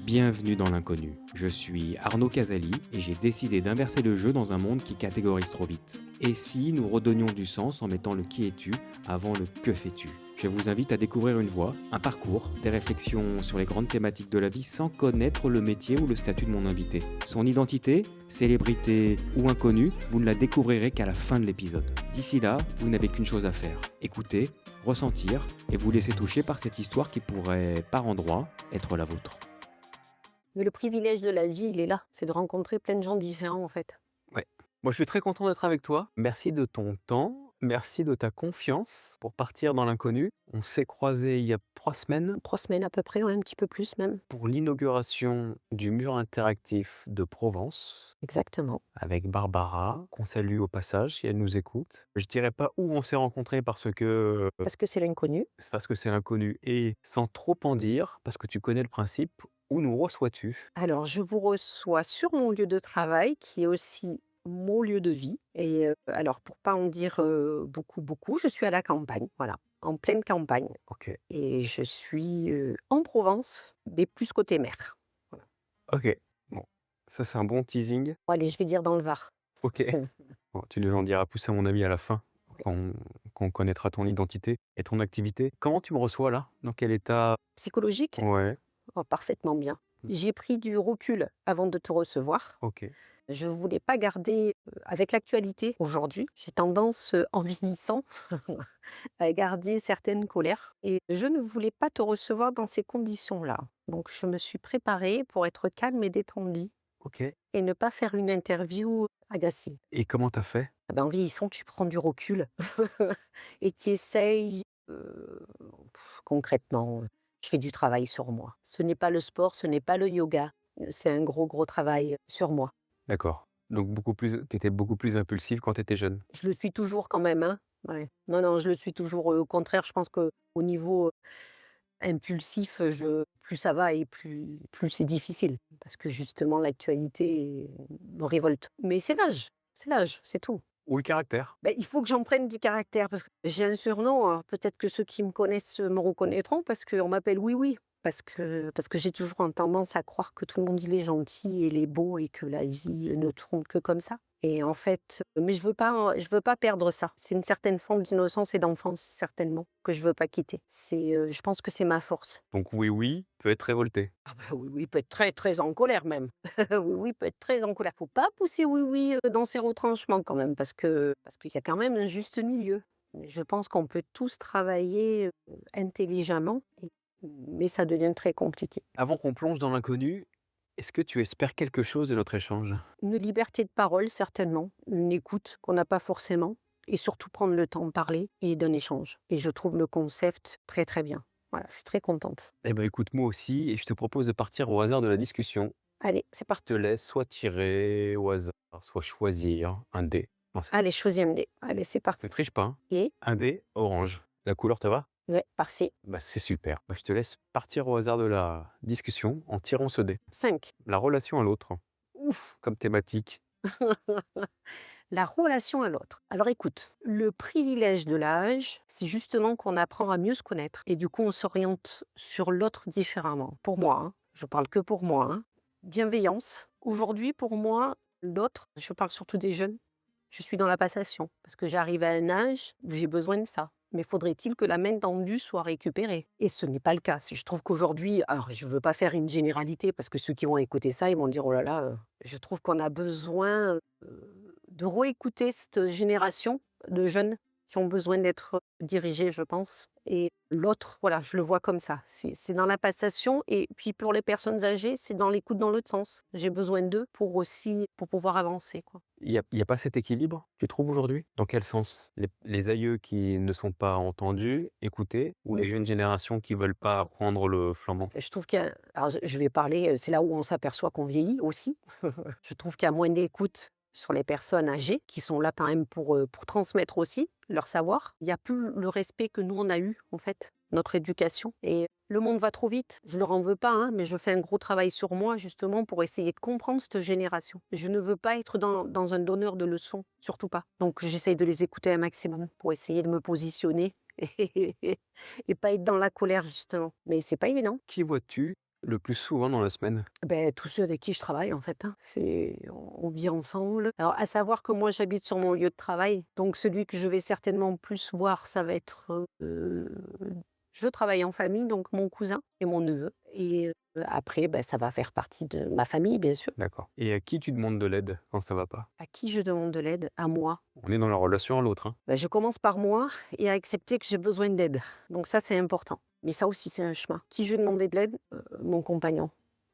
Bienvenue dans l'inconnu. Je suis Arnaud Casali et j'ai décidé d'inverser le jeu dans un monde qui catégorise trop vite. Et si nous redonnions du sens en mettant le qui es-tu avant le que fais-tu? Je vous invite à découvrir une voie, un parcours, des réflexions sur les grandes thématiques de la vie sans connaître le métier ou le statut de mon invité. Son identité, célébrité ou inconnue, vous ne la découvrirez qu'à la fin de l'épisode. D'ici là, vous n'avez qu'une chose à faire, écouter, ressentir et vous laisser toucher par cette histoire qui pourrait, par endroits, être la vôtre. Mais le privilège de la vie, il est là, c'est de rencontrer plein de gens différents, en fait. Ouais. Moi, je suis très content d'être avec toi. Merci de ton temps. Merci de ta confiance pour partir dans l'inconnu. On s'est croisés il y a 3 semaines 3 semaines à peu près, ouais, un petit peu plus même. pour l'inauguration du mur interactif de Provence Exactement. avec Barbara, qu'on salue au passage si elle nous écoute. Je dirais pas où on s'est rencontrés Parce que c'est l'inconnu. c'est parce que c'est l'inconnu et sans trop en dire, parce que tu connais le principe, où nous reçois-tu? Alors, je vous reçois sur mon lieu de travail, qui est aussi mon lieu de vie. Et alors, pour pas en dire beaucoup, je suis à la campagne, voilà, en pleine campagne. OK. Et je suis en Provence, mais plus côté mer. Voilà. OK. Bon, ça c'est un bon teasing. Bon, allez, je vais dire dans le Var. OK. Bon, tu nous en diras plus à mon avis à la fin, quand on connaîtra ton identité et ton activité. Comment tu me reçois là? Dans quel état? Psychologique, Ouais, oh, parfaitement bien. J'ai pris du recul avant de te recevoir. OK. Je voulais pas garder, avec l'actualité aujourd'hui, j'ai tendance, en vieillissant, à garder certaines colères et je ne voulais pas te recevoir dans ces conditions-là. Donc je me suis préparée pour être calme et détendue OK. et ne pas faire une interview agressive. Et comment t'as fait? Ah ben, en vieillissant, tu prends du recul et tu essayes, concrètement, je fais du travail sur moi. Ce n'est pas le sport, ce n'est pas le yoga, c'est un gros travail sur moi. D'accord. Donc tu beaucoup plus impulsive quand tu étais jeune? Je le suis toujours quand même, hein. Ouais. Non, non, je le suis toujours, au contraire, je pense qu'au niveau, impulsif, je plus ça va et plus c'est difficile. Parce que justement l'actualité me révolte. Mais c'est l'âge, c'est tout. Ou le caractère? Beh, il faut que j'en prenne du caractère parce que j'ai un surnom, alors peut-être que ceux qui me connaissent, me reconnaîtront parce qu'on m'appelle Oui Oui. Parce que j'ai toujours en tendance à croire que tout le monde il est gentil, il est beau et que la vie ne tourne que comme ça. Et en fait, mais je veux pas perdre ça. C'est une certaine forme d'innocence et d'enfance certainement que je veux pas quitter. Je pense que c'est ma force. Donc oui, oui, peut être révolté. Ah bah, Oui Oui peut être très, très en colère même. Oui Oui peut être très en colère. Faut pas pousser Oui Oui, dans ses retranchements quand même parce qu'il y a quand même un juste milieu. Mais je pense qu'on peut tous travailler, intelligemment mais ça devient très compliqué. Avant qu'on plonge dans l'inconnu, est-ce que tu espères quelque chose de notre échange? Une liberté de parole certainement, une écoute qu'on n'a pas forcément et surtout prendre le temps de parler et d'un échange et je trouve le concept très, très bien. Voilà, je suis très contente. Eh ben, écoute, moi aussi et je te propose de partir au hasard de la discussion. Allez, c'est Je te parti. laisse soit tirer au hasard, soit choisir un dé. Non, Allez, choisis un dé. Allez, c'est ne parti. triche pas, hein. Et Un dé orange. La couleur te va? ouais, parfait. Bah, c'est super. Bah, je te laisse partir au hasard de la discussion en tirant ce dé. 5. La relation à l'autre, Ouf! comme thématique. La relation à l'autre. Alors écoute, le privilège de l'âge, c'est justement qu'on apprend à mieux se connaître et du coup on s'oriente sur l'autre différemment. Pour moi, hein, je parle que pour moi, hein. Bienveillance. Aujourd'hui, pour moi, l'autre, je parle surtout des jeunes, je suis dans la passation parce que j'arrive à un âge où j'ai besoin de ça. Mais faudrait-il que la main tendue soit récupérée? Et ce n'est pas le cas. Je trouve qu'aujourd'hui, alors je ne veux pas faire une généralité parce que ceux qui vont écouter ça, ils vont dire: «Oh là là», je trouve qu'on a besoin, de réécouter cette génération de jeunes qui ont besoin d'être dirigés, je pense. Et l'autre, voilà, je le vois comme ça. C'est dans la passation et puis pour les personnes âgées, c'est dans l'écoute dans l'autre sens. J'ai besoin d'eux pour pouvoir avancer, quoi. Il y a pas cet équilibre, tu trouves aujourd'hui? Dans quel sens? Les aïeux qui ne sont pas entendus, écoutés, ou les jeunes générations qui veulent pas prendre le flambeau? Je trouve qu'il y a alors je vais parler, c'est là où on s'aperçoit qu'on vieillit aussi. Je trouve qu'il y a moins d'écoute sur les personnes âgées qui sont là quand même pour transmettre aussi leur savoir. Il y a plus le respect que nous on a eu en fait, notre éducation et le monde va trop vite. Je leur en veux pas, hein, mais je fais un gros travail sur moi justement pour essayer de comprendre cette génération. Je ne veux pas être dans un donneur de leçons, surtout pas. Donc j'essaye de les écouter un maximum pour essayer de me positionner et pas être dans la colère justement. Mais c'est pas évident. Qui vois-tu Le plus souvent dans la semaine? Ben tous ceux avec qui je travaille en fait, hein. On vit ensemble. Alors à savoir que moi j'habite sur mon lieu de travail, donc celui que je vais certainement plus voir, ça va être, je travaille en famille, donc mon cousin et mon neveu et après, bah, ça va faire partie de ma famille, bien sûr. D'accord. Et à qui tu demandes de l'aide quand ça va pas? À qui je demande de l'aide? À moi. On est dans la relation à l'autre, hein? Bah, je commence par moi et à accepter que j'ai besoin d'aide. Donc ça, c'est important. Mais ça aussi, c'est un chemin. Qui je vais demander de l'aide? Mon compagnon,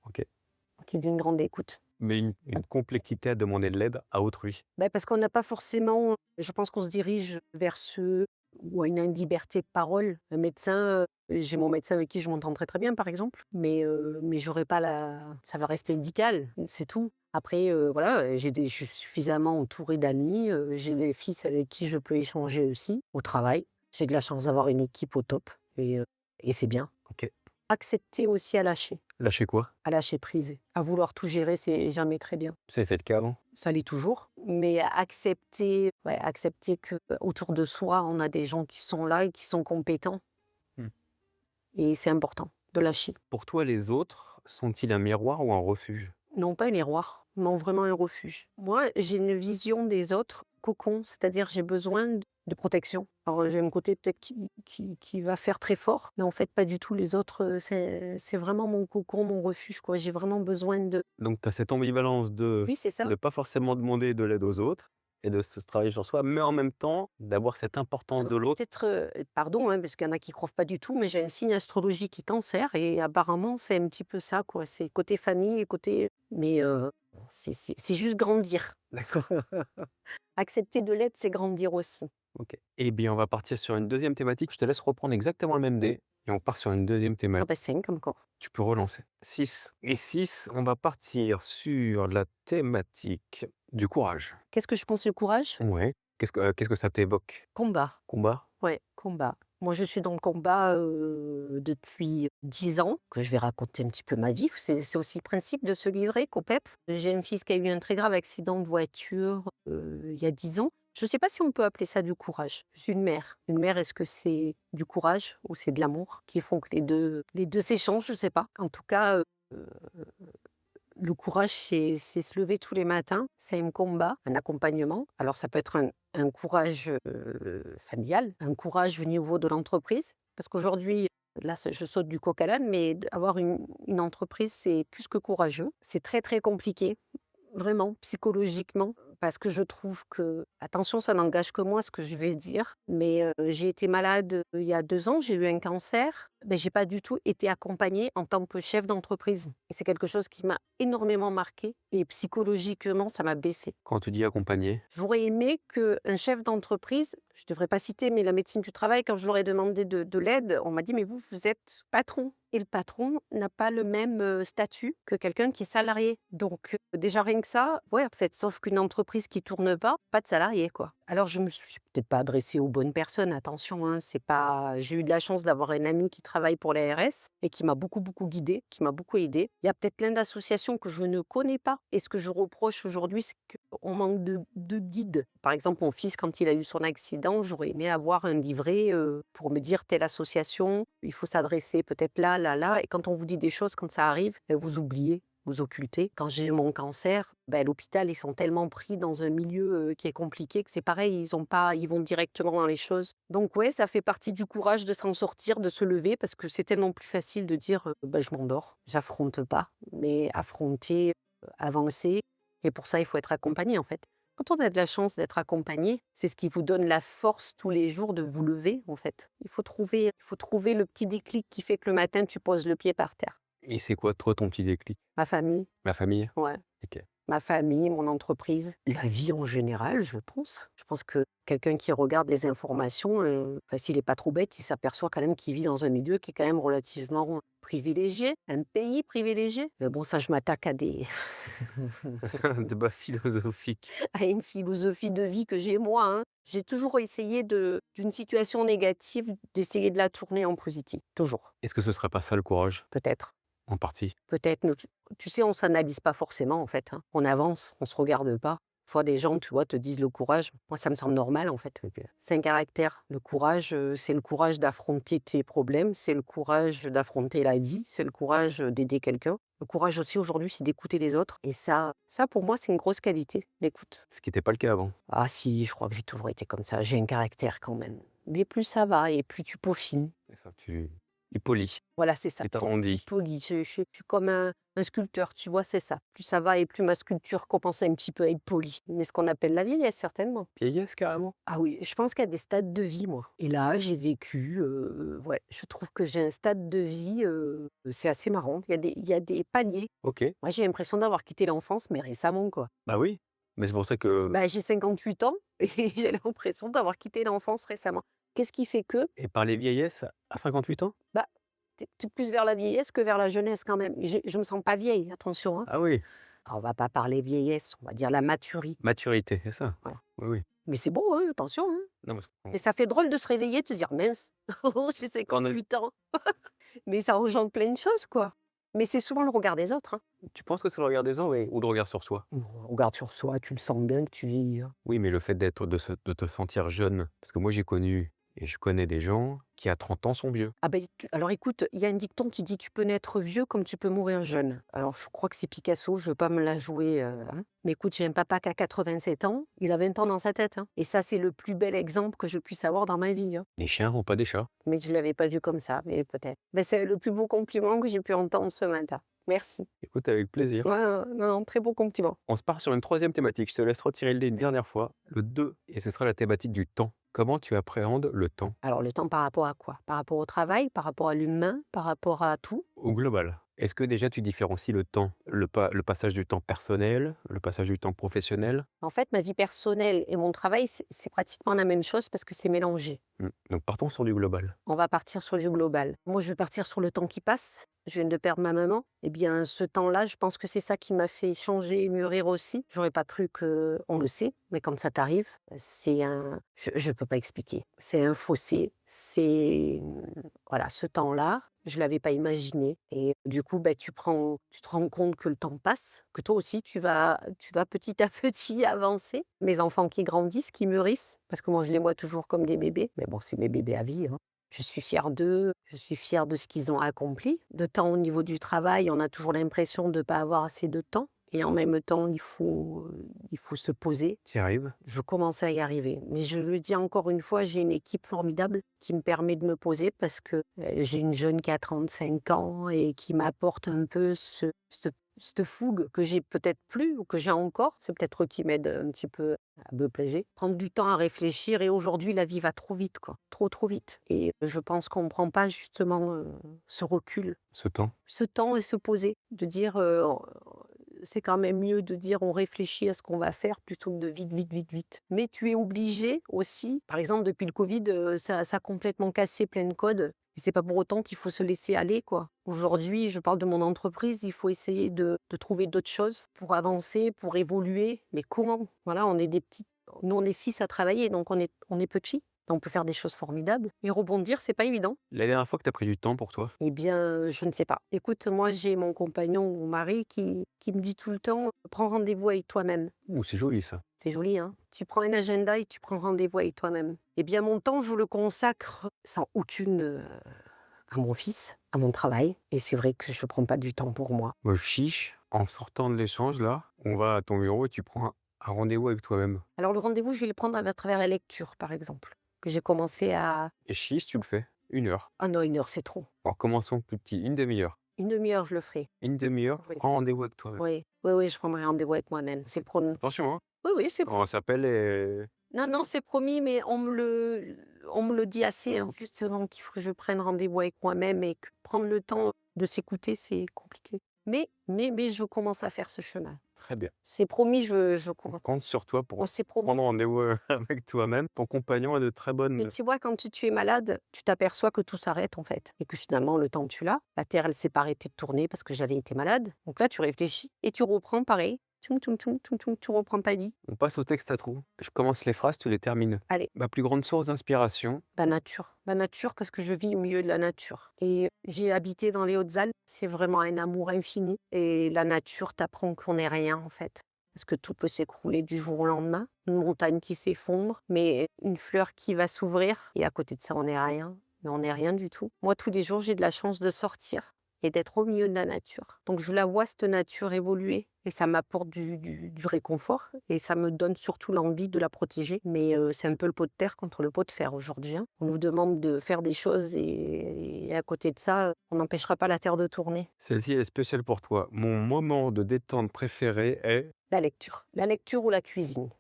OK. qui est d'une grande écoute. Mais une complexité à demander de l'aide à autrui. Bah, parce qu'on n'a pas forcément je pense qu'on se dirige vers ceux où on a une liberté de parole. Un médecin, j'ai mon médecin avec qui je m'entends très, très bien, par exemple, mais j'aurais pas la ça va rester médical, c'est tout. Après, voilà, je suis suffisamment entourée d'amis, j'ai des fils avec qui je peux échanger aussi, au travail. J'ai de la chance d'avoir une équipe au top et c'est bien. OK. Accepter aussi Lâcher quoi? à lâcher prise. À vouloir tout gérer, c'est jamais très bien. Ça fait le cas avant? Ça l'est toujours, mais accepter, ouais, accepter que autour de soi, on a des gens qui sont là et qui sont compétents Mmh. et c'est important de lâcher. Pour toi, les autres sont-ils un miroir ou un refuge? Non pas un miroir, non vraiment un refuge. Moi, j'ai une vision des autres cocon, c'est-à-dire j'ai besoin de protection. Alors j'ai un côté peut-être qui va faire très fort, mais en fait pas du tout. Les autres, c'est vraiment mon cocon, mon refuge, quoi. J'ai vraiment besoin de Donc tu as cette ambivalence de oui, c'est ça. ne pas forcément demander de l'aide aux autres et de se travailler sur soi, mais en même temps d'avoir cette importance de l'autre. Peut-être, pardon, hein, parce qu'il y en a qui croient pas du tout, mais j'ai un signe astrologique qui est Cancer et apparemment c'est un petit peu ça, quoi. C'est côté famille et côté mais c'est juste grandir. D'accord. Accepter de l'aide, c'est grandir aussi. OK. Eh bien, on va partir sur une deuxième thématique. Je te laisse reprendre exactement le même dé et on part sur une deuxième Ah thématique. bah 5 encore. Tu peux relancer. 6 et 6, on va partir sur la thématique du courage. Qu'est-ce que je pense du courage? Ouais. Qu'est-ce que ça t'évoque? Combat. Combat? Ouais, combat. Moi, je suis dans le combat, depuis 10 ans, que je vais raconter un petit peu ma vie. C'est aussi le principe de se livrer, COPEP. J'ai un fils qui a eu un très grave accident de voiture, il y a 10 ans. Je ne sais pas si on peut appeler ça du courage. Je suis une mère. Une mère, est-ce que c'est du courage ou c'est de l'amour qui font que les deux s'échangent? Je ne sais pas. En tout cas, le courage, c'est se lever tous les matins, c'est un combat, un accompagnement. Alors ça peut être un courage, familial, un courage au niveau de l'entreprise, parce qu'aujourd'hui, là, je saute du coq à l'âne, mais avoir une entreprise, c'est plus que courageux. C'est très, très compliqué, vraiment, psychologiquement, parce que je trouve que attention, ça n'engage que moi ce que je vais dire, mais j'ai été malade, il y a 2 ans, j'ai eu un cancer, mais j'ai pas du tout été accompagnée en tant que chef d'entreprise et c'est quelque chose qui m'a énormément marquée et psychologiquement, ça m'a blessée. Quand tu dis accompagner? J'aurais aimé qu'un chef d'entreprise, je ne devrais pas citer, mais la médecine du travail, quand je leur ai demandé de l'aide, on m'a dit: «Mais vous êtes patron» et le patron n'a pas le même, statut que quelqu'un qui est salarié. Donc déjà rien que ça, ouais, en fait, sauf qu'une entreprise qui tourne pas de salariés, quoi. Alors je me suis peut-être pas adressée aux bonnes personnes, attention, hein, c'est pas j'ai eu de la chance d'avoir un ami qui travaille pour l'ARS et qui m'a beaucoup, beaucoup guidée, qui m'a beaucoup aidée. Il y a peut-être plein d'associations que je ne connais pas et ce que je reproche aujourd'hui, c'est qu'on manque de guides. Par exemple, mon fils, quand il a eu son accident, j'aurais aimé avoir un livret, pour me dire: «Telle association, il faut s'adresser peut-être là, là, là» et quand on vous dit des choses, quand ça arrive, vous oubliez, vous occultez. Quand j'ai eu mon cancer, à l'hôpital, ils sont tellement pris dans un milieu, qui est compliqué que c'est pareil, ils vont directement dans les choses. Donc ouais, ça fait partie du courage de s'en sortir, de se lever parce que c'est tellement plus facile de dire, «Je m'endors, j'affronte pas». Mais affronter, avancer et pour ça, il faut être accompagné, en fait. Quand on a de la chance d'être accompagné, c'est ce qui vous donne la force tous les jours de vous lever, en fait. Il faut trouver le petit déclic qui fait que le matin, tu poses le pied par terre. Et c'est quoi, toi, ton petit déclic? Ma famille, La famille? ouais. OK. Ma famille, mon entreprise, la vie en général, je pense. Je pense que quelqu'un qui regarde les informations, s'il n'est pas trop bête, il s'aperçoit quand même qu'il vit dans un milieu qui est quand même relativement privilégié, un pays privilégié. Mais bon, ça, je m'attaque à Débat philosophique. à une philosophie de vie que j'ai moi, hein. J'ai toujours essayé d'une situation négative, d'essayer de la tourner en positif. Toujours. Est-ce que ce serait pas ça le courage? Peut-être. En partie. Peut-être. Mais tu sais, on s'analyse pas forcément, en fait, hein. On avance, on se regarde pas. Fois, des gens, tu vois, te disent le courage. Moi, ça me semble normal, en fait. OK. C'est un caractère. Le courage, c'est le courage d'affronter tes problèmes, c'est le courage d'affronter la vie, c'est le courage d'aider quelqu'un. Le courage aussi, aujourd'hui, c'est d'écouter les autres. Et ça, pour moi, c'est une grosse qualité, l'écoute. Ce qui était pas le cas avant. Ah si, je crois que j'ai toujours été comme ça. J'ai un caractère quand même. Mais plus ça va et plus tu peaufines. C'est ça, tu polis Voilà, c'est ça. et t'arrondis. Poli. Je suis comme un sculpteur, tu vois, c'est ça. Plus ça va et plus ma sculpture commence un petit peu à être polie. Mais ce qu'on appelle la vieillesse, certainement. Vieillesse carrément? Ah oui, je pense qu'il y a des stades de vie, moi. Et là, j'ai vécu, ouais, je trouve que j'ai un stade de vie, c'est assez marrant. Il y a des paliers. OK. Moi, j'ai l'impression d'avoir quitté l'enfance, mais récemment, quoi. Bah oui, mais c'est pour ça que Bah, j'ai 58 ans et j'ai l'impression d'avoir quitté l'enfance récemment. Qu'est-ce qui fait que, et parler vieillesse à 58 ans? bah, tu plus vers la vieillesse que vers la jeunesse quand même. Je me sens pas vieille, attention, hein. Ah oui, Alors, on va pas parler vieillesse, on va dire la maturité. maturité, c'est ça? Voilà. Oui, oui. Mais c'est beau, hein, attention, hein. Non, parce Mais ça fait drôle de se réveiller, de se dire: «Mince, j'ai qu'on a 58 ans». Mais ça engendre plein de choses, quoi. Mais c'est souvent le regard des autres, hein. tu penses que c'est le regard des autres, oui, ou le regard sur soi? On regarde sur soi, tu le sens bien que tu vieillis, hein. Oui, mais le fait de te sentir jeune, parce que moi j'ai connu et je connais des gens qui à 30 ans sont vieux. Ah ben, alors écoute, il y a un dicton qui dit: «Tu peux naître vieux comme tu peux mourir jeune». Alors je crois que c'est Picasso, je veux pas me la jouer, hein. Mais écoute, j'ai un papa qui a 87 ans, il a 20 ans dans sa tête, hein. Et ça, c'est le plus bel exemple que je puisse avoir dans ma vie, hein. Les chiens ont pas des chats. Mais je l'avais pas vu comme ça, mais peut-être. Ben, c'est le plus beau compliment que j'ai pu entendre ce matin. Merci. Écoute, avec plaisir. Ouais, non, non, très beau compliment. On se part sur une troisième thématique. Je te laisse retirer le dé une dernière fois, le 2, et ce sera la thématique du temps. Comment tu appréhendes le temps Alors le temps par rapport à quoi? Par rapport au travail, par rapport à l'humain, par rapport à tout? au global? Est-ce que déjà tu différencies le temps, le passage du temps personnel, le passage du temps professionnel? En fait, ma vie personnelle et mon travail, c'est pratiquement la même chose parce que c'est mélangé. Donc partons sur du global. On va partir sur du global. Moi, je vais partir sur le temps qui passe. Je viens de perdre ma maman. Eh bien, ce temps-là, je pense que c'est ça qui m'a fait changer et mûrir aussi. J'aurais pas cru que, on le sait, mais quand ça t'arrive, c'est un, je peux pas expliquer. C'est un fossé. Voilà, ce temps-là, je l'avais pas imaginé. Et du coup, ben, tu te rends compte que le temps passe, que toi aussi, tu vas petit à petit avancer. Mes enfants qui grandissent, qui mûrissent, parce que moi, je les vois toujours comme des bébés. Mais bon, c'est mes bébés à vie, hein. Je suis fière d'eux, je suis fière de ce qu'ils ont accompli. De temps au niveau du travail, on a toujours l'impression de ne pas avoir assez de temps. Et en même temps, il faut se poser. Tu y arrives? Je commence à y arriver. Mais je le dis encore une fois, j'ai une équipe formidable qui me permet de me poser parce que j'ai une jeune qui a 35 ans et qui m'apporte un peu cette fougue que j'ai peut-être plus ou que j'ai encore. C'est peut-être eux qui m'aident un petit peu à me plager. Prendre du temps à réfléchir et aujourd'hui, la vie va trop vite, quoi. Trop, trop vite. Et je pense qu'on ne prend pas justement ce recul, Ce temps? ce temps et se poser. De dire, c'est quand même mieux de dire on réfléchit à ce qu'on va faire plutôt que de vite, vite, vite, vite. Mais tu es obligé aussi, par exemple depuis le Covid, ça a complètement cassé plein de codes. Et c'est pas pour autant qu'il faut se laisser aller, quoi. Aujourd'hui, je parle de mon entreprise, il faut essayer de trouver d'autres choses pour avancer, pour évoluer. Mais comment? Voilà, on est des petits. Nous, on est 6 à travailler, donc on est petits. On peut faire des choses formidables. Et rebondir, c'est pas évident. La dernière fois que tu as pris du temps pour toi? Eh bien, je ne sais pas. Écoute, moi, j'ai mon compagnon, mon mari, qui me dit tout le temps, prends rendez-vous avec toi-même. Ouh, c'est joli ça. C'est joli, hein? Tu prends un agenda et tu prends rendez-vous avec toi-même. Eh bien, mon temps, je le consacre sans aucune à mon fils, à mon travail. Et c'est vrai que je ne prends pas du temps pour moi. Moi, chiche, en sortant de l'échange là, on va à ton bureau et tu prends un rendez-vous avec toi-même. Alors, le rendez-vous, je vais le prendre à travers la lecture, par exemple. Que j'ai commencé à... Et chiche, tu le fais 1 heure. Ah non, 1 heure, c'est trop. Alors commençons plus petit, une demi-heure. Une demi-heure, je le ferai. Une demi-heure, Oui. prends rendez-vous avec toi-même. Oui, oui, oui, je prendrai rendez-vous avec moi-même. C'est promis. Attention, hein, Oui, oui, c'est on s'appelle et... Non, non, c'est promis, mais on me le dit assez, hein, justement, qu'il faut que je prenne rendez-vous avec moi-même et que prendre le temps de s'écouter, c'est compliqué. Mais je commence à faire ce chemin. Très bien. C'est promis, je On commence. compte sur toi pour On s'est promis. prendre rendez-vous avec toi-même. Ton compagnon a de très Mais bonnes... tu vois, quand tu es malade, tu t'aperçois que tout s'arrête, en fait. Et que finalement, le temps, tu l'as. La Terre, elle s'est pas arrêtée de tourner parce que j'avais été malade. Donc là, tu réfléchis et tu reprends pareil. Tchoum, tchoum, tchoum, tchoum, tchoum, tu reprends ta vie. On passe au texte à trous. Je commence les phrases, tu les termines. Allez. Ma plus grande source d'inspiration, La nature. La nature, parce que je vis au milieu de la nature. Et j'ai habité dans les Hautes-Alpes. C'est vraiment un amour infini. Et la nature t'apprend qu'on n'est rien, en fait. parce que tout peut s'écrouler du jour au lendemain. Une montagne qui s'effondre, mais une fleur qui va s'ouvrir. Et à côté de ça, on n'est rien. Mais on n'est rien du tout. Moi, tous les jours, j'ai de la chance de sortir et d'être au milieu de la nature. Donc, je la vois, cette nature évoluer. Et ça m'apporte du réconfort. Et ça me donne surtout l'envie de la protéger. Mais c'est un peu le pot de terre contre le pot de fer aujourd'hui, hein. On nous demande de faire des choses et à côté de ça, on n'empêchera pas la terre de tourner. Celle-ci, elle est spéciale pour toi. Mon moment de détente préféré est... La lecture. La lecture ou la cuisine.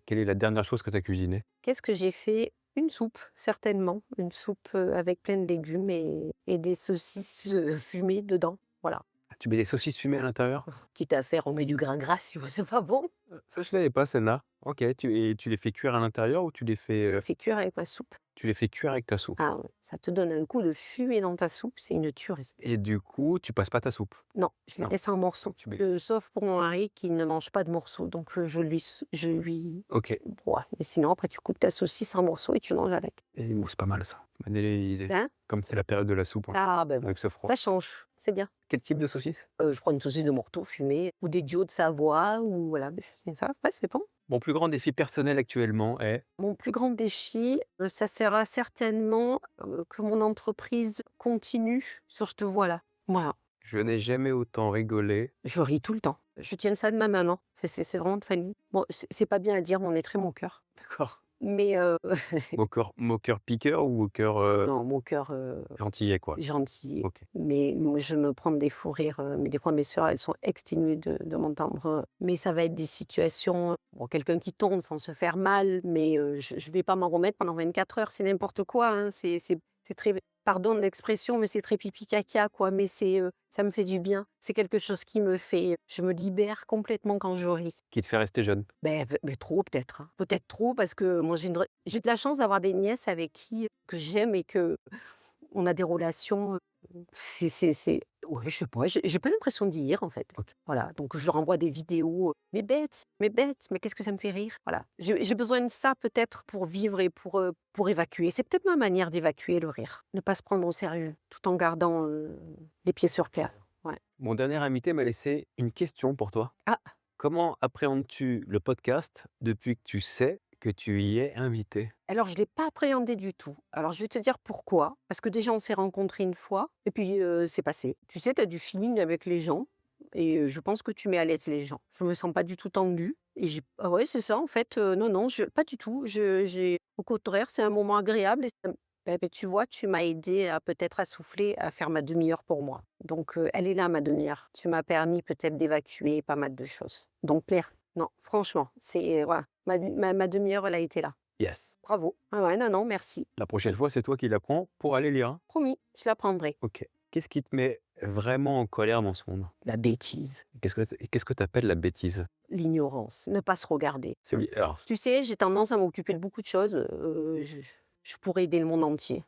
Quelle est la dernière chose que tu as cuisinée? Qu'est-ce que j'ai fait? Une soupe, certainement. Une soupe avec plein de légumes et des saucisses fumées dedans. Voilà. Ah, tu mets des saucisses fumées à l'intérieur? Quitte à faire, on met du grain gras si c'est pas bon. Ça, je l'avais pas, celle-là. Ok, et tu les fais cuire à l'intérieur ou tu les fais, Fait cuire avec ma soupe. tu les fais cuire avec ta soupe? Ah ouais, ça te donne un coup de fumée dans ta soupe, c'est une tuerie. Et du coup, tu passes pas ta soupe? Non, je la Non. laisse en morceaux. Tu mets... Sauf pour mon mari qui ne mange pas de morceaux, donc je lui. Ok. Ouais. Mais sinon, après, tu coupes ta saucisse en morceaux et tu manges avec. Et c'est pas mal ça. Tu m'as délisé. Hein? Comme c'est la période de la soupe, hein, Ah ben bon, avec ce froid. ça change, c'est bien. Quel type de saucisse? Je prends une saucisse de morteau fumée ou des duos de Savoie ou voilà, c'est ça, ouais, c'est bon. Mon plus grand défi personnel actuellement est... Mon plus grand défi, ça sera certainement, que mon entreprise continue sur cette voie-là. Voilà, Je n'ai jamais autant rigolé. je ris tout le temps. Je tiens ça de ma maman. C'est vraiment de famille. Bon, c'est pas bien à dire, mais on est très moqueur. D'accord. Mais Moqueur piqueur ou moqueur non, moqueur, gentillet, quoi? gentil. Ok. Mais moi, je me prends des fous rires, mais des fois mes sœurs, elles sont exténuées de m'entendre, mais ça va être des situations, bon, quelqu'un qui tombe sans se faire mal, mais je vais pas m'en remettre pendant 24 heures, c'est n'importe quoi, hein. C'est très, pardon de l'expression, mais c'est très pipi caca, quoi, mais ça me fait du bien. C'est quelque chose qui me fait, je me libère complètement quand je ris. Qui te fait rester jeune? Mais trop peut-être, hein. Peut-être trop parce que moi j'ai de la chance d'avoir des nièces avec qui, que j'aime et qu'on a des relations, c'est ouais, je sais pas, j'ai pas l'impression d'hier, en fait. Ok. Voilà, donc je leur envoie des vidéos, mais bête, mais qu'est-ce que ça me fait rire? Voilà, j'ai besoin de ça peut-être pour vivre et pour évacuer. C'est peut-être ma manière d'évacuer le rire. Ne pas se prendre au sérieux, tout en gardant, les pieds sur terre. Ouais. Mon dernier invité m'a laissé une question pour toi. Ah! Comment appréhendes-tu le podcast depuis que tu sais que tu y es invité? Alors je l'ai pas appréhendé du tout. Alors je vais te dire pourquoi. Parce que déjà on s'est rencontrés une fois et puis, c'est passé. Tu sais, tu as du feeling avec les gens et je pense que tu mets à l'aise les gens. Je me sens pas du tout tendue et ah ouais, c'est ça en fait, non, non, pas du tout. Au contraire, c'est un moment agréable et tu vois, tu m'as aidé à peut-être à souffler, à faire ma demi-heure pour moi. Donc, elle est là ma demi-heure. Tu m'as permis peut-être d'évacuer pas mal de choses. Donc plaire, non, franchement, c'est voilà, ma demi-heure, elle a été là. Yes. Bravo. Ah ouais, non, non, merci. La prochaine fois, c'est toi qui la prends pour aller lire, hein? Promis, je la prendrai. Ok. Qu'est-ce qui te met vraiment en colère dans ce monde? La bêtise, Qu'est-ce que tu appelles la bêtise? l'ignorance, ne pas se regarder. Alors, Tu sais, j'ai tendance à m'occuper de beaucoup de choses. Je pourrais aider le monde entier.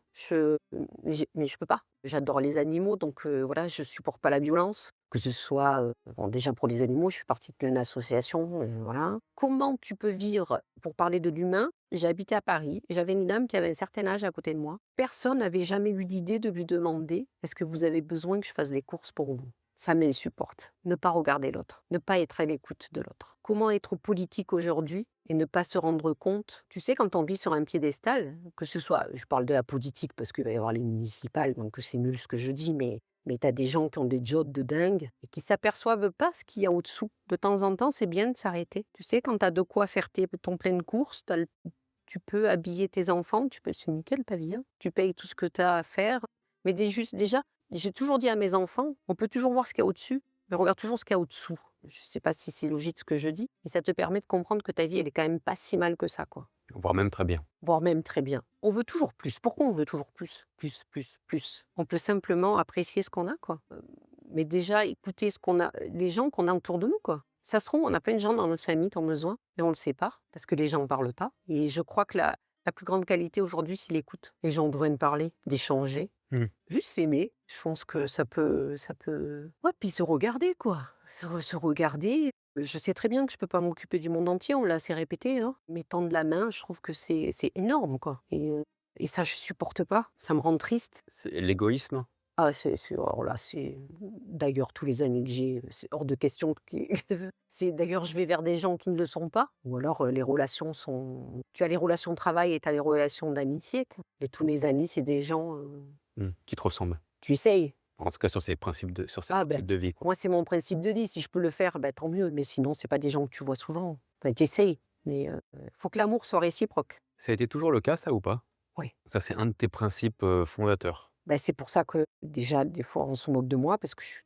Mais je peux pas. J'adore les animaux, donc voilà, je supporte pas la violence. Que ce soit, bon, déjà pour les animaux, je fais partie d'une association, voilà. Comment tu peux vivre, pour parler de l'humain, j'ai habité à Paris, j'avais une dame qui avait un certain âge à côté de moi. Personne n'avait jamais eu l'idée de lui demander: «Est-ce que vous avez besoin que je fasse les courses pour vous?» Ça m'insupporte. Ne pas regarder l'autre, ne pas être à l'écoute de l'autre. Comment être politique aujourd'hui et ne pas se rendre compte? Tu sais, quand on vit sur un piédestal, que ce soit, je parle de la politique parce qu'il va y avoir les municipales, donc c'est nul ce que je dis, mais tu as des gens qui ont des jobs de dingue et qui s'aperçoivent pas ce qu'il y a au-dessous. De temps en temps, c'est bien de s'arrêter. Tu sais, quand tu as de quoi faire ton plein de courses, tu peux habiller tes enfants, c'est nickel le pavillon. Tu payes tout ce que tu as à faire. Mais déjà, j'ai toujours dit à mes enfants, on peut toujours voir ce qu'il y a au-dessus, mais regarde toujours ce qu'il y a au-dessous. Je ne sais pas si c'est logique ce que je dis, mais ça te permet de comprendre que ta vie, elle est quand même pas si mal que ça, quoi. voire même très bien. Voire même très bien. On veut toujours plus. Pourquoi on veut toujours plus? Plus, plus, plus. On peut simplement apprécier ce qu'on a, quoi. Mais déjà, écouter les gens qu'on a autour de nous, quoi. Ça se trouve, on a plein de gens dans notre famille qui ont besoin, et on ne le sait pas, parce que les gens ne parlent pas. Et je crois que la plus grande qualité aujourd'hui, c'est l'écoute. Les gens devraient parler, d'échanger, juste s'aimer. Je pense que ça peut... Ouais, puis se regarder, quoi. Se regarder. Je sais très bien que je peux pas m'occuper du monde entier, on l'a assez répété, hein. Mais tendre la main, je trouve que c'est énorme, quoi. Et ça, je supporte pas. Ça me rend triste. C'est l'égoïsme? Ah, alors là, d'ailleurs, tous les amis que j'ai, c'est hors de question qui c'est d'ailleurs, je vais vers des gens qui ne le sont pas ou alors, les relations sont tu as les relations de travail et tu as les relations d'amitié, quoi et tous mes amis, c'est des gens, Qui te ressemblent. tu essayes. En tout cas sur ces Ah ben, principes de vie, quoi. moi, c'est mon principe de vie. Si je peux le faire, bah, tant mieux, mais sinon, c'est pas des gens que tu vois souvent. Enfin, tu essayes, mais faut que l'amour soit réciproque. Ça a été toujours le cas, ça, ou pas? Oui. Ça, c'est un de tes principes, fondateurs? Bah, c'est pour ça que, déjà, des fois, on se moque de moi parce que je suis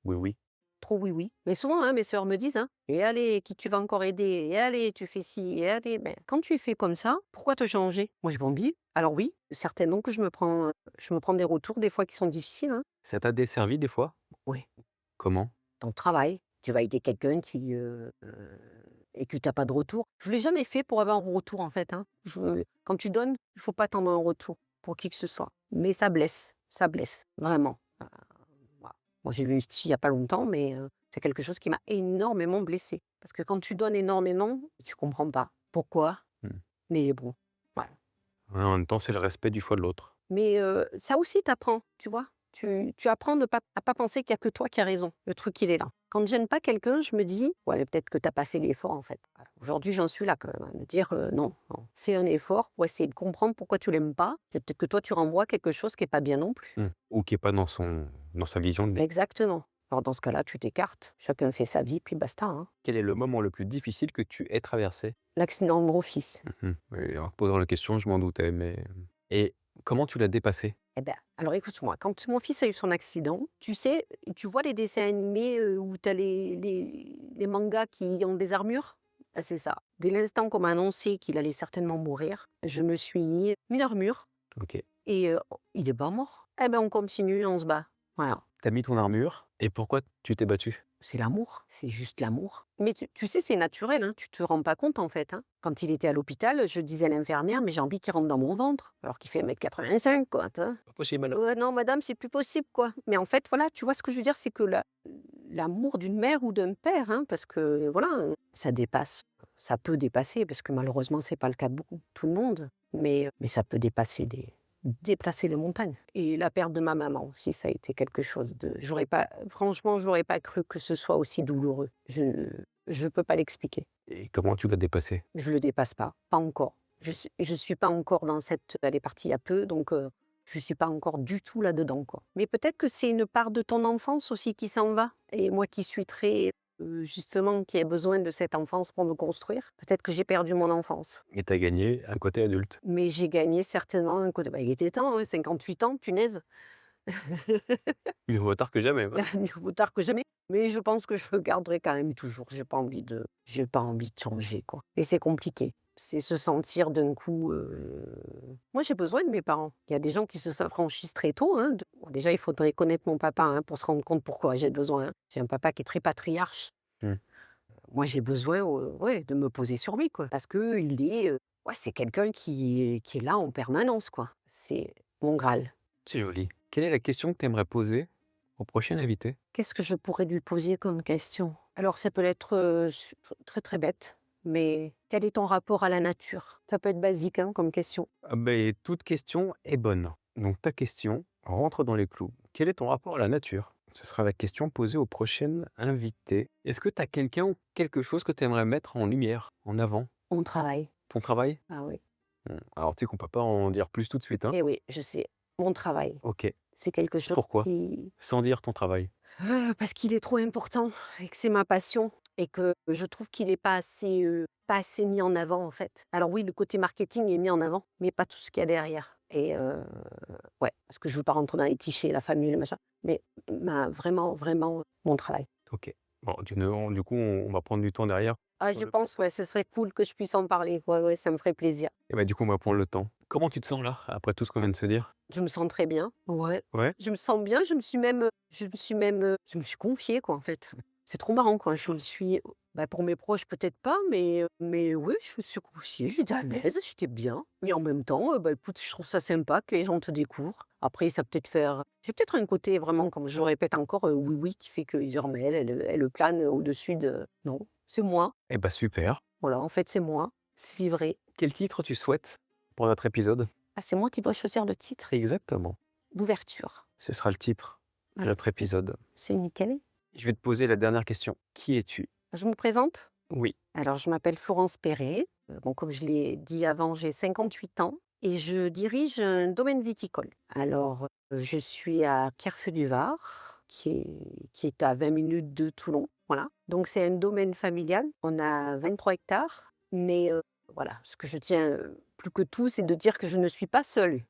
Oui, oui. trop oui-oui. Mais souvent, hein, mes sœurs me disent, hein: «Et allez, qui tu vas encore aider? Et allez, tu fais ci, et allez». Ben, quand tu es fait comme ça, pourquoi te changer? Moi, je m'envie. Alors oui, certainement que je me prends des retours des fois qui sont difficiles, hein. Ça t'a desservi des fois? Oui, Comment? dans le travail, tu vas aider quelqu'un et que tu as pas de retour. Je l'ai jamais fait pour avoir un retour, en fait, hein. Quand tu donnes, il faut pas attendre un retour pour qui que ce soit. Mais ça blesse, vraiment. Voilà. Moi, j'ai vu une psy il y a pas longtemps, mais c'est quelque chose qui m'a énormément blessée. Parce que quand tu donnes énormément, tu comprends pas pourquoi, Mmh. mais bon, voilà. Ouais, en même temps, c'est le respect du choix de l'autre. Mais ça aussi, tu apprends, tu vois? Tu apprends à pas penser qu'il y a que toi qui as raison. Le truc, il est là. Quand j'aime pas quelqu'un, je me dis: «Ouais, peut-être que tu as pas fait l'effort, en fait». Voilà. Aujourd'hui, j'en suis là quand même, à me dire: Non, non, fais un effort pour essayer de comprendre pourquoi tu l'aimes pas. C'est peut-être que toi, tu renvoies quelque chose qui est pas bien non plus». Ou qui est pas dans sa vision de Exactement. Alors dans ce cas-là, tu t'écartes, chacun fait sa vie, puis basta, hein. quel est le moment le plus difficile que tu aies traversé? L'accident de mon fils. Oui, en te posant la question, je m'en doutais, mais, et comment tu l'as dépassé? Eh ben, alors écoute-moi, quand mon fils a eu son accident, tu sais, tu vois les dessins animés, où tu as les mangas qui ont des armures? Bah, c'est ça. Dès l'instant qu'on m'a annoncé qu'il allait certainement mourir, je me suis mis une armure OK. et il est pas mort. Eh ben, on continue, on se bat. Voilà. Tu mis ton armure et pourquoi tu t'es battu? C'est l'amour, c'est juste l'amour. Mais tu sais, c'est naturel, hein, tu te rends pas compte, en fait, hein. Quand il était à l'hôpital, je disais à l'infirmière: «Mais j'ai envie qu'il rentre dans mon ventre», alors qu'il fait 1,85 m, quoi, tu vois? Pas possible. Non madame, c'est plus possible, quoi. Mais en fait, voilà, tu vois ce que je veux dire? C'est que l'amour d'une mère ou d'un père, hein, parce que voilà, ça dépasse, ça peut dépasser, parce que malheureusement, c'est pas le cas de beaucoup tout le monde, mais ça peut déplacer les montagnes. Et la perte de ma maman aussi, ça a été quelque chose de j'aurais pas franchement, j'aurais pas cru que ce soit aussi douloureux. Je peux pas l'expliquer. Et comment tu l'as dépassé? Je le dépasse pas encore. Je suis pas encore dans cette elle est partie il y a peu, donc je suis pas encore du tout là-dedans, quoi. Mais peut-être que c'est une part de ton enfance aussi qui s'en va et moi qui suis très, justement, qui ai besoin de cette enfance pour me construire, peut-être que j'ai perdu mon enfance. Et tu as gagné un côté adulte. Mais j'ai gagné certainement un côté bah, il était temps, hein, 58 ans, punaise! Mieux vaut tard que jamais, ouais. Mieux vaut tard que jamais. Mais je pense que je le garderai quand même toujours. J'ai pas envie de changer, quoi. Et c'est compliqué. C'est se sentir d'un coup, moi j'ai besoin de mes parents. Il y a des gens qui se s'affranchissent très tôt, hein, de bon déjà il faudrait connaître mon papa, hein, pour se rendre compte pourquoi j'ai besoin, hein. J'ai un papa qui est très patriarche. Mmh. Moi j'ai besoin, ouais, de me poser sur lui, quoi. Parce qu'il est, ouais, c'est quelqu'un qui est là en permanence, quoi. C'est mon Graal. C'est joli. Quelle est la question que tu aimerais poser au prochain invité? Qu'est-ce que je pourrais lui poser comme question? Alors ça peut être, très, très bête, mais quel est ton rapport à la nature? Ça peut être basique, hein, comme question. Ah beh, toute question est bonne. Donc ta question rentre dans les clous. Quel est ton rapport à la nature? Ce sera la question posée au prochain invité. Est-ce que tu as quelqu'un ou quelque chose que tu aimerais mettre en lumière, en avant? On travaille. Ton travail? Ah oui. Alors tu sais qu'on peut pas en dire plus tout de suite, hein? Eh oui, je sais. Mon travail, OK. c'est quelque chose Pourquoi? qui Sans dire ton travail. parce qu'il est trop important et que c'est ma passion et que je trouve qu'il est pas assez mis en avant, en fait. Alors oui, le côté marketing est mis en avant, mais pas tout ce qu'il y a derrière et ouais, parce que je veux pas rentrer dans les clichés, la famille, le machin, mais vraiment, vraiment mon travail. OK. Bon, du coup, on va prendre du temps derrière. Ah, je pense, ouais, ce serait cool que je puisse en parler. Ouais, ouais, ça me ferait plaisir. Et bah, du coup, on va prendre le temps. Comment tu te sens là, après tout ce qu'on vient de se dire? Je me sens très bien. Ouais. Ouais? Je me sens bien, je me suis confiée, quoi, en fait. C'est trop marrant, quoi. Je me suis bah, pour mes proches, peut-être pas, mais oui, je me suis confiée, j'étais à l'aise, j'étais bien. Mais en même temps, bah, écoute, je trouve ça sympa que les gens te découvrent. Après, ça peut-être faire j'ai peut-être un côté vraiment, comme je le répète encore, oui-oui, qui fait que genre, mais elle plane au-dessus de non, c'est moi. Eh bah, super. Voilà, en fait, c'est moi. C'est vrai. Quel titre tu souhaites pour notre épisode? Ah, c'est moi qui dois choisir le titre? Exactement. L'ouverture. Ce sera le titre de Ah, notre épisode. c'est nickel. Je vais te poser la dernière question. Qui es-tu? Je me présente. Oui. Alors, je m'appelle Florence Perret. Bon, comme je l'ai dit avant, j'ai 58 ans et je dirige un domaine viticole. Alors, je suis à Querfeu-du-Var, qui est à 20 minutes de Toulon. Voilà. Donc, c'est un domaine familial. On a 23 hectares. Mais voilà, ce que je tiens plus que tout, c'est de dire que je ne suis pas seule.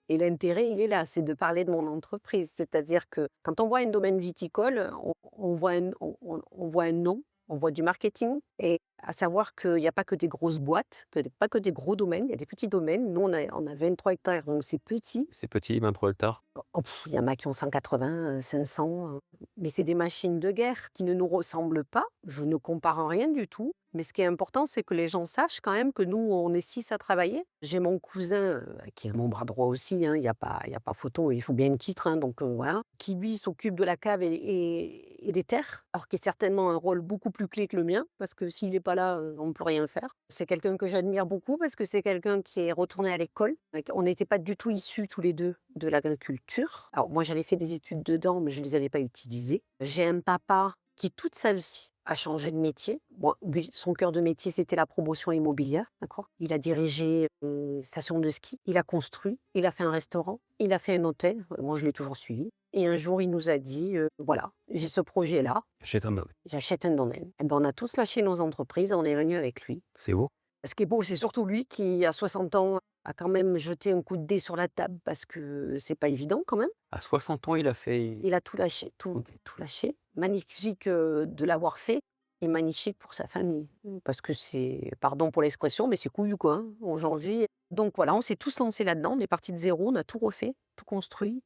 Et l'intérêt, il est là, c'est de parler de mon entreprise. C'est-à-dire que quand on voit un domaine viticole, on voit on voit un nom, on voit du marketing. Et à savoir qu'il n'y a pas que des grosses boîtes, pas que des gros domaines, il y a des petits domaines. Nous, on a 23 hectares, donc c'est petit. C'est petit, 23 hectares. Oh, il y en a qui ont 180, 500. Mais c'est des machines de guerre qui ne nous ressemblent pas. Je ne compare rien du tout. Mais ce qui est important, c'est que les gens sachent quand même que nous, on est 6 à travailler. J'ai mon cousin, qui est mon bras droit aussi, hein, il y a pas photo, il faut bien une titre, hein, donc voilà, qui lui s'occupe de la cave et des terres, alors qui est certainement un rôle beaucoup plus clé que le mien, parce que s'il n'est pas là, on ne peut rien faire. C'est quelqu'un que j'admire beaucoup, parce que c'est quelqu'un qui est retourné à l'école. On n'était pas du tout issus tous les deux de l'agriculture. Alors moi, j'avais fait des études dedans, mais je ne les avais pas utilisées. J'ai un papa qui, toute sa vie, a changé de métier. Bon, lui, son cœur de métier, c'était la promotion immobilière, d'accord. Il a dirigé une station de ski, il a construit, il a fait un restaurant, il a fait un hôtel. Moi, je l'ai toujours suivi. Et un jour, il nous a dit, voilà, j'ai ce projet-là, Chez un homme. j'achète un domaine. Et ben, on a tous lâché nos entreprises, on est venu avec lui. C'est beau. Ce qui est beau, c'est surtout lui qui, à 60 ans, a quand même jeté un coup de dé sur la table parce que c'est pas évident quand même. À 60 ans, il a fait. Il a tout lâché, tout lâché. Magnifique de l'avoir fait et magnifique pour sa famille. Parce que c'est, pardon pour l'expression, mais c'est couillu quoi, hein, aujourd'hui. Donc voilà, on s'est tous lancés là-dedans, on est parti de zéro, on a tout refait, tout construit,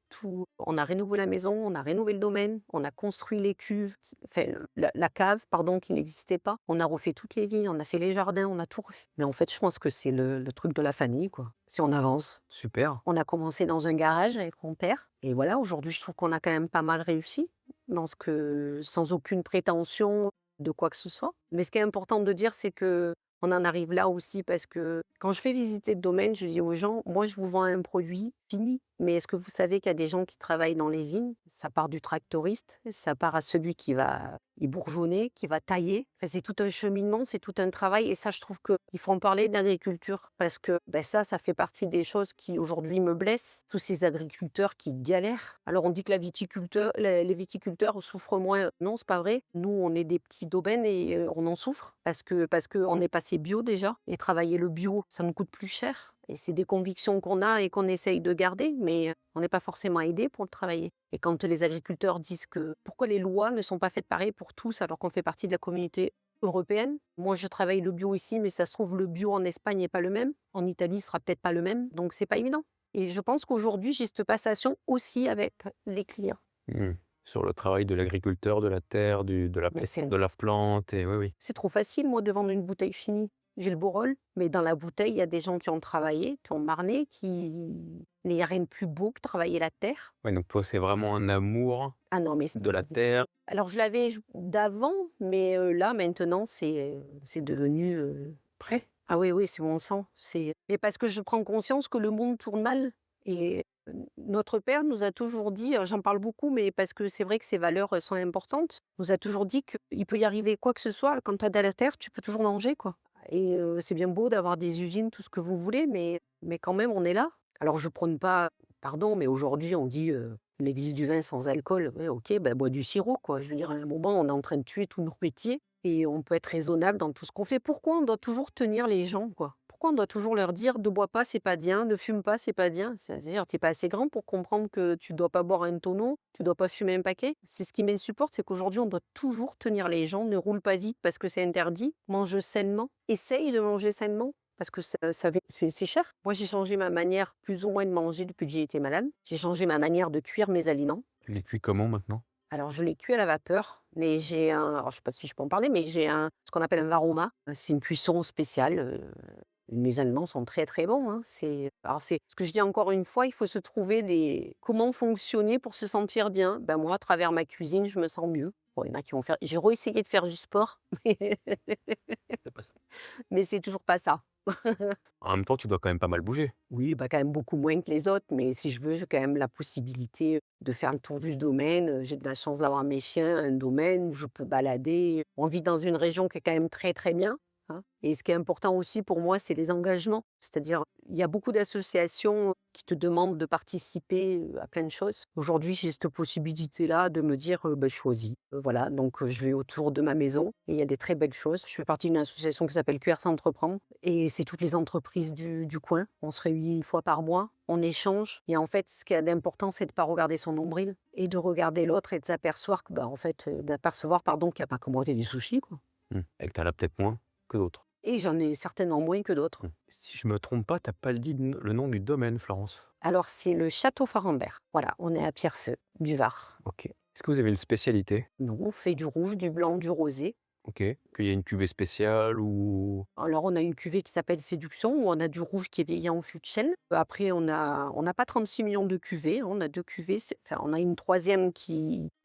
on a rénové la maison, on a rénové le domaine, on a construit les cuves, enfin la cave, pardon, qui n'existait pas. On a refait toutes les vignes, on a fait les jardins, on a tout refait. Mais en fait, je pense que c'est le truc de la famille, quoi. Si on avance. Super. On a commencé dans un garage avec mon père. Et voilà, aujourd'hui, je trouve qu'on a quand même pas mal réussi, sans aucune prétention de quoi que ce soit. Mais ce qui est important de dire, c'est que on en arrive là aussi parce que quand je fais visiter le domaine, je dis aux gens, moi, je vous vends un produit fini. Mais est-ce que vous savez qu'il y a des gens qui travaillent dans les vignes? Ça part du tractoriste, ça part à celui qui va y bourgeonner, qui va tailler. Enfin, c'est tout un cheminement, c'est tout un travail. Et ça, je trouve qu'il faut en parler d'agriculture parce que ça fait partie des choses qui aujourd'hui me blessent. Tous ces agriculteurs qui galèrent. Alors, on dit que les viticulteurs souffrent moins. Non, c'est pas vrai. Nous, on est des petits domaines et on en souffre parce qu'on est passé bio déjà. Et travailler le bio, ça nous coûte plus cher. Et c'est des convictions qu'on a et qu'on essaye de garder, mais on n'est pas forcément aidé pour le travailler. Et quand les agriculteurs disent que pourquoi les lois ne sont pas faites pareil pour tous alors qu'on fait partie de la communauté européenne. Moi, je travaille le bio ici, mais ça se trouve, le bio en Espagne n'est pas le même. En Italie, il sera peut-être pas le même. Donc, c'est pas évident. Et je pense qu'aujourd'hui, j'ai cette passation aussi avec les clients. Sur le travail de l'agriculteur, de la terre, de la plante. Et oui. C'est trop facile, moi, de vendre une bouteille finie. J'ai le beau rôle, mais dans la bouteille, il y a des gens qui ont travaillé, qui ont marné, il n'y a rien de plus beau que travailler la terre. Ouais, donc toi, c'est vraiment un amour Ah non, mais de la terre. Alors, je l'avais d'avant, mais là, maintenant, c'est devenu prêt. Ah oui, c'est mon sang. Mais parce que je prends conscience que le monde tourne mal. Et notre père nous a toujours dit, j'en parle beaucoup, mais parce que c'est vrai que ces valeurs sont importantes, nous a toujours dit qu'il peut y arriver quoi que ce soit. Quand tu as de la terre, tu peux toujours manger, quoi. Et c'est bien beau d'avoir des usines, tout ce que vous voulez, mais quand même, on est là. Alors, je prône pas, pardon, mais aujourd'hui, on dit il existe du vin sans alcool. Ouais, ok, bois du sirop, quoi. Je veux dire, à un moment, on est en train de tuer tous nos métiers et on peut être raisonnable dans tout ce qu'on fait. Pourquoi on doit toujours tenir les gens, quoi? Pourquoi on doit toujours leur dire ne bois pas, c'est pas bien, ne fume pas, c'est pas bien? C'est-à-dire, tu n'es pas assez grand pour comprendre que tu dois pas boire un tonneau, tu dois pas fumer un paquet. C'est ce qui m'insupporte, c'est qu'aujourd'hui, on doit toujours tenir les gens. Ne roule pas vite parce que c'est interdit. Mange sainement. Essaye de manger sainement. Parce que c'est cher. Moi, j'ai changé ma manière plus ou moins de manger depuis que j'ai été malade. J'ai changé ma manière de cuire mes aliments. Tu les cuis comment maintenant? Alors, je les cuis à la vapeur, mais alors, je ne sais pas si je peux en parler, mais j'ai ce qu'on appelle un varoma. C'est une cuisson spéciale. Mes aliments sont très très bons. Hein. Alors c'est ce que je dis encore une fois, il faut se trouver comment fonctionner pour se sentir bien. Moi, à travers ma cuisine, je me sens mieux. Bon, il y en a qui vont faire. J'ai réessayé de faire du sport, C'est pas ça. mais c'est toujours pas ça. En même temps, tu dois quand même pas mal bouger. Oui, bah, quand même beaucoup moins que les autres, mais si je veux, j'ai quand même la possibilité de faire le tour du domaine. J'ai de la chance d'avoir mes chiens, un domaine où je peux balader. On vit dans une région qui est quand même très, très bien, hein. Et ce qui est important aussi pour moi, c'est les engagements. C'est-à-dire, il y a beaucoup d'associations qui te demandent de participer à plein de choses. Aujourd'hui, j'ai cette possibilité-là de me dire, bah, je choisis. Voilà, donc je vais autour de ma maison et il y a des très belles choses. Je fais partie d'une association qui s'appelle QRC Entreprendre et c'est toutes les entreprises du coin. On se réunit une fois par mois, on échange et en fait, ce qui est d'important, c'est de ne pas regarder son nombril et de regarder l'autre et de s'apercevoir que, bah, en fait, d'apercevoir, pardon, qu'il n'y a pas que moi qui ai des soucis, quoi. Et que tu as peut-être moins que d'autres. Et j'en ai certainement moins que d'autres. Si je me trompe pas, t'as pas dit le nom du domaine, Florence? Alors, c'est le château Farambert. Voilà, on est à Pierrefeu, du Var. OK. Est-ce que vous avez une spécialité? Nous, on fait du rouge, du blanc, du rosé. OK. Qu'il y a une cuvée spéciale ou Alors, on a une cuvée qui s'appelle Séduction, où on a du rouge qui est vieilli en fût de chêne. Après, on n'a pas 36 millions de cuvées, hein, on a 2 cuvées. Enfin, on a une troisième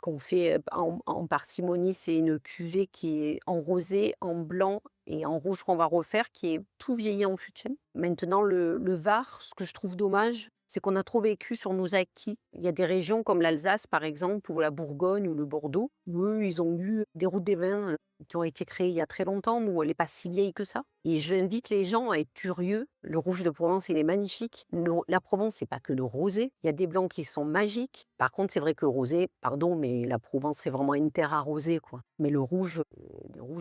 qu'on fait en parcimonie. C'est une cuvée qui est en rosé, en blanc et en rouge qu'on va refaire, qui est tout vieilli en fût de chêne. Maintenant, le Var, ce que je trouve dommage, c'est qu'on a trop vécu sur nos acquis. Il y a des régions comme l'Alsace, par exemple, ou la Bourgogne ou le Bordeaux, où eux, ils ont eu des routes des vins qui ont été créées il y a très longtemps, où elle n'est pas si vieille que ça. Et j'invite les gens à être curieux. Le rouge de Provence, il est magnifique. La Provence, c'est pas que le rosé. Il y a des blancs qui sont magiques. Par contre, c'est vrai que le rosé, pardon, mais la Provence, c'est vraiment une terre arrosée, quoi. Mais le rouge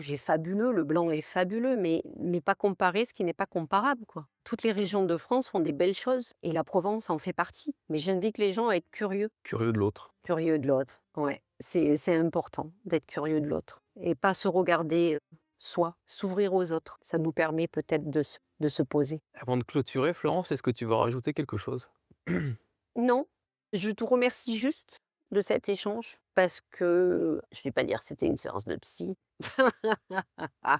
est fabuleux, le blanc est fabuleux, mais pas comparé, ce qui n'est pas comparable, quoi. Toutes les régions de France font des belles choses et la Provence en fait partie. Mais j'invite les gens à être curieux de l'autre? curieux de l'autre. Ouais, c'est important d'être curieux de l'autre et pas se regarder soi, s'ouvrir aux autres. Ça nous permet peut-être de se poser. Avant de clôturer, Florence, est-ce que tu veux rajouter quelque chose? Non, je te remercie juste de cet échange parce que je vais pas dire que c'était une séance de psy.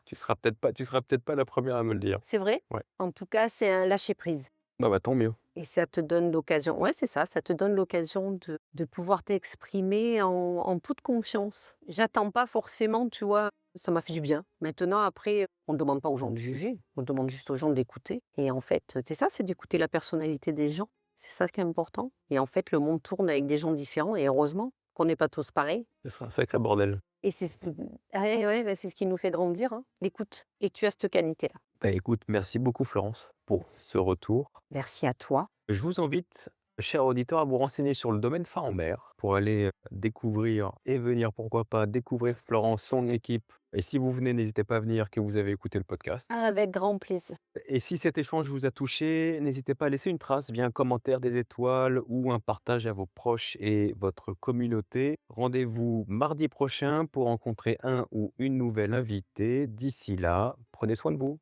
Tu seras peut-être pas la première à me le dire. C'est vrai? Ouais. En tout cas, c'est un lâcher prise. Bah, tant mieux. Et ça te donne l'occasion, ouais, c'est ça te donne l'occasion de pouvoir t'exprimer en toute confiance. J'attends pas forcément, tu vois? Ça m'a fait du bien. Maintenant, après, on ne demande pas aux gens de juger, on demande juste aux gens d'écouter. Et en fait, c'est ça, c'est d'écouter la personnalité des gens. C'est ça qui est important. Et en fait, le monde tourne avec des gens différents et heureusement qu'on n'est pas tous pareils. Ce sera un sacré bordel. Et c'est ce qui ouais, bah, c'est ce qui nous fait grandir, hein, l'écoute. Et tu as cette qualité-là. Bah, écoute, merci beaucoup, Florence, pour ce retour. Merci à toi. Je vous invite, chers auditeurs, à vous renseigner sur le domaine Farambert pour aller découvrir et venir, pourquoi pas, découvrir Florence, son équipe. Et si vous venez, n'hésitez pas à venir que vous avez écouté le podcast. Avec grand plaisir. Et si cet échange vous a touché, n'hésitez pas à laisser une trace via un commentaire, des étoiles ou un partage à vos proches et votre communauté. Rendez-vous mardi prochain pour rencontrer un ou une nouvelle invitée. D'ici là, prenez soin de vous.